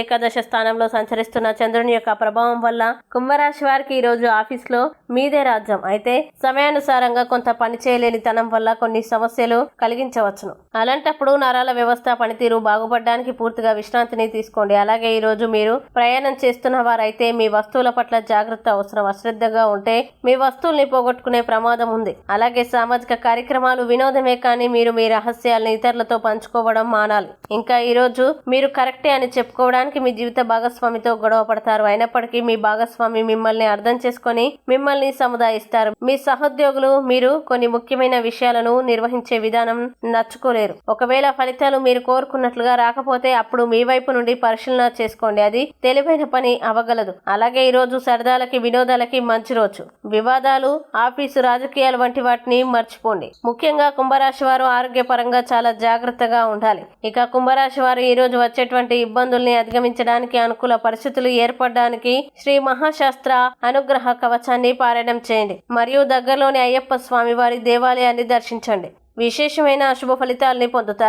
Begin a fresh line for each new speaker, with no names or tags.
ఏకాదశ స్థానంలో సంచరిస్తున్న చంద్రుని యొక్క ప్రభావం వల్ల కుంభరాశి వారికి ఈ రోజు ఆఫీస్లో మీదే రాజ్యం. అయితే సమయానుసారంగా కొంత పని చేయలేని తనం వల్ల కొన్ని సమస్యలు కలిగించవచ్చును. అలాంటప్పుడు నరాల వ్యవస్థ పనితీరు బాగుపడడానికి పూర్తిగా విశ్రాంతిని తీసుకోండి. అలాగే ఈ రోజు మీరు ప్రయాణం చేస్తున్న వారైతే మీ వస్తువుల పట్ల జాగ్రత్త అవసరం. అశ్రద్ధగా ఉంటే మీ వస్తువుల్ని పోగొట్టుకునే ప్రమాదం ఉంది. అలాగే సామాజిక కార్యక్రమాలు వినోదమే కానీ మీరు మీ రహస్యాలను ఇతరులతో పంచుకోవడం మానాలి. ఇంకా ఈ రోజు మీరు కరెక్టే అని చెప్పుకోవడానికి మీ జీవిత భాగస్వామితో గొడవ పడతారు. అయినప్పటికీ మీ భాగస్వామి మిమ్మల్ని అర్థం చేసుకొని మిమ్మల్ని సముదాయిస్తారు. మీ సహోద్యోగులు మీరు కొన్ని ముఖ్యమైన విషయాలను నిర్వహించే విధానం నచ్చుకోలేరు. ఒకవేళ ఫలితాలు మీరు కోరుకున్నట్లుగా రాకపోతే అప్పుడు మీ వైపు నుండి పరిశీలన చేసుకోండి. అది తెలివైన పని అవ్వగలదు. అలాగే ఈ రోజు సరదాలకి వినోదాలకి మంచి రోజు. వివాదాలు, ఆఫీసు, రాజకీయాలు వంటి వాటిని మర్చిపోండి. ముఖ్యంగా కుంభరాశి వారు ఆరోగ్యపరంగా చాలా జాగ్రత్తగా ఉండాలి. ఇక కుంభరాశి వారు ఈ రోజు వచ్చేటువంటి ఇబ్బందుల్ని అధిగమించడానికి అనుకూల పరిస్థితులు ఏర్పడడానికి శ్రీ మహాశాస్త్ర అనుగ్రహ కవచాన్ని పారాయణం చేయండి మరియు దగ్గరలోని అయ్యప్ప స్వామి వారి దేవాలయాన్ని దర్శించండి. విశేషమైన అశుభ ఫలితాలని పొందుతారు.